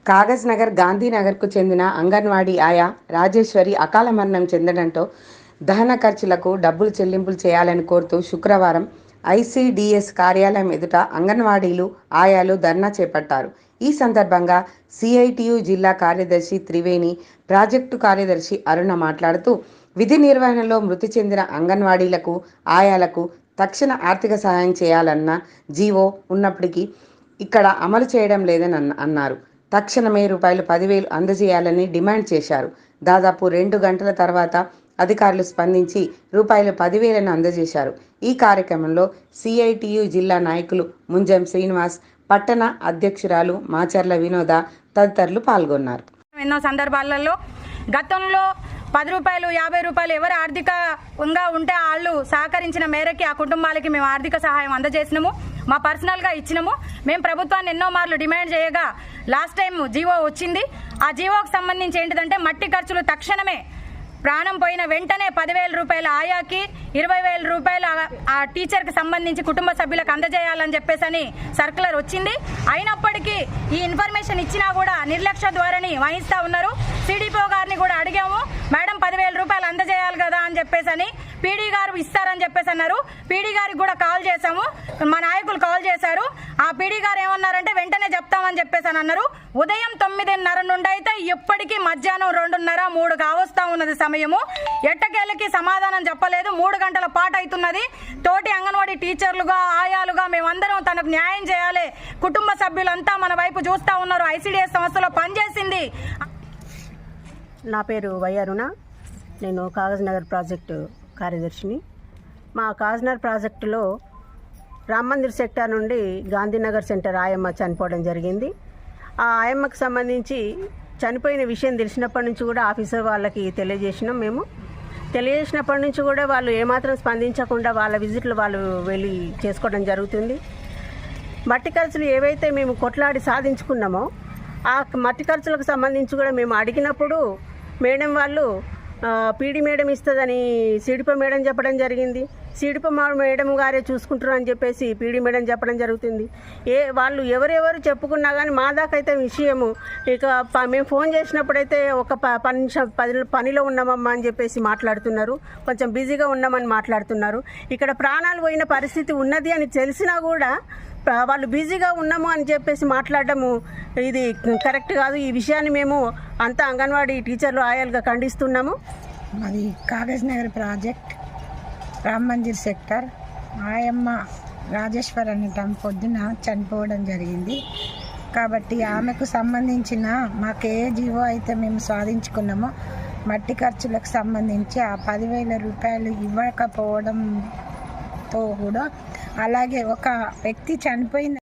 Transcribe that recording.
కాగజ్ నగర్ గాంధీనగర్కు చెందిన అంగన్వాడీ ఆయా రాజేశ్వరి అకాల మరణం చెందడంతో దహన ఖర్చులకు డబ్బులు చెల్లింపులు చేయాలని కోరుతూ శుక్రవారం ఐసిడిఎస్ కార్యాలయం ఎదుట అంగన్వాడీలు ఆయాలు ధర్నా చేపట్టారు. ఈ సందర్భంగా సిఐటియు జిల్లా కార్యదర్శి త్రివేణి, ప్రాజెక్టు కార్యదర్శి అరుణ మాట్లాడుతూ విధి నిర్వహణలో మృతి చెందిన అంగన్వాడీలకు ఆయాలకు తక్షణ ఆర్థిక సహాయం చేయాలన్న జీవో ఉన్నప్పటికీ ఇక్కడ అమలు చేయడం లేదని అన్నారు. తక్షణమే రూపాయలు 10,000 అందజేయాలని డిమాండ్ చేశారు. దాదాపు 2 గంటల తర్వాత అధికారులు స్పందించి రూపాయలు 10,000ను అందజేశారు. ఈ కార్యక్రమంలో సిఐటియు జిల్లా నాయకులు ముంజం శ్రీనివాస్, పట్టణ అధ్యక్షురాలు మాచర్ల వినోద తదితరులు పాల్గొన్నారు. ఎన్నో సందర్భాలలో గతంలో 10 రూపాయలు 50 రూపాయలు ఎవరు ఆర్థికంగా ఉంటే వాళ్ళు సహకరించిన మేరకి ఆ కుటుంబాలకి మేము ఆర్థిక సహాయం అందజేసినాము. మా పర్సనల్గా ఇచ్చినాము. మేము ప్రభుత్వాన్ని ఎన్నో మార్లు డిమాండ్ చేయగా లాస్ట్ టైం జీవో వచ్చింది. ఆ జీవోకి సంబంధించి ఏంటిదంటే మట్టి ఖర్చులు తక్షణమే ప్రాణం పోయిన వెంటనే 10,000 రూపాయల ఆయాకి, 20,000 రూపాయల ఆ టీచర్కి సంబంధించి కుటుంబ సభ్యులకు అందజేయాలని చెప్పేసి సర్కులర్ వచ్చింది. అయినప్పటికీ ఈ ఇన్ఫర్మేషన్ ఇచ్చినా కూడా నిర్లక్ష్య ధోరణి వహిస్తూ ఉన్నారు. సిడిపిఓ గారిని కూడా అడిగాము, మేడం 10,000 రూపాయలు అందజేయాలి కదా అని చెప్పేసి పీడీ గారు ఇస్తారని చెప్పేసి అన్నారు. పీడీ గారికి కూడా కాల్ చేశాము, మా నాయకులు కాల్ చేశారు. ఆ పీడీ గారు ఏమన్నారంటే వెంటనే చెప్తామని చెప్పేసి అన్నారు. ఉదయం 9:30 నుండి అయితే ఇప్పటికీ మధ్యాహ్నం 2:30, 3 కావస్తా ఉన్నది సమయము. ఎట్టకేళ్ళకి సమాధానం చెప్పలేదు. 3 గంటల పాటు అవుతున్నది. తోటి అంగన్వాడీ టీచర్లుగా ఆయాలుగా మేమందరం తనకు న్యాయం చేయాలి. కుటుంబ సభ్యులంతా మన వైపు చూస్తూ ఉన్నారు. ఐసిడిఎస్ సంస్థలో పనిచేసింది. నా పేరు వై అరుణ. నేను కాగజ్ నగర్ ప్రాజెక్టు కార్యదర్శిని. మా కాగజ్ నగర్ ప్రాజెక్టులో రామ్ మందిర్ సెక్టార్ నుండి గాంధీనగర్ సెంటర్ ఆయమ్మ చనిపోవడం జరిగింది. ఆ ఆయమ్మకు సంబంధించి చనిపోయిన విషయం తెలిసినప్పటి నుంచి కూడా ఆఫీసర్ వాళ్ళకి తెలియజేసినాం. మేము తెలియజేసినప్పటి నుంచి కూడా వాళ్ళు ఏమాత్రం స్పందించకుండా వాళ్ళ విజిట్లు వాళ్ళు వెళ్ళి చేసుకోవడం జరుగుతుంది. మట్టి ఖర్చులు ఏవైతే మేము కొట్లాడి సాధించుకున్నామో ఆ మట్టి ఖర్చులకు సంబంధించి కూడా మేము అడిగినప్పుడు మేడం వాళ్ళు పీడీ మేడం ఇస్తుందని సిడిపో మేడం చెప్పడం జరిగింది. సిడిపో మేడం గారే చూసుకుంటారు అని చెప్పేసి పీడీ మేడం చెప్పడం జరుగుతుంది. వాళ్ళు ఎవరెవరు చెప్పుకున్నా కానీ మా దాకా అయితే విషయము ఇక మేము ఫోన్ చేసినప్పుడైతే ఒక 10 నిమిషాలు పనిలో ఉన్నామమ్మా అని చెప్పేసి మాట్లాడుతున్నారు. కొంచెం బిజీగా ఉన్నామని మాట్లాడుతున్నారు. ఇక్కడ ప్రాణాలు పోయిన పరిస్థితి ఉన్నది అని తెలిసినా కూడా వాళ్ళు బిజీగా ఉన్నాము అని చెప్పేసి మాట్లాడటము ఇది కరెక్ట్ కాదు. ఈ విషయాన్ని మేము అంతా అంగన్వాడీ టీచర్లు ఆయాలుగా ఖండిస్తున్నాము. మాది కాగజ్ నగర్ ప్రాజెక్ట్ రామ్ మందిర్ సెక్టర్ ఆయమ్మ రాజేశ్వర్ అనేటం పొద్దున చనిపోవడం జరిగింది. కాబట్టి ఆమెకు సంబంధించిన మాకు ఏ జీవో అయితే మేము సాధించుకున్నామో మట్టి ఖర్చులకు సంబంధించి ఆ 10,000 రూపాయలు ఇవ్వకపోవడంతో కూడా అలాగే ఒక వ్యక్తి చనిపోయిన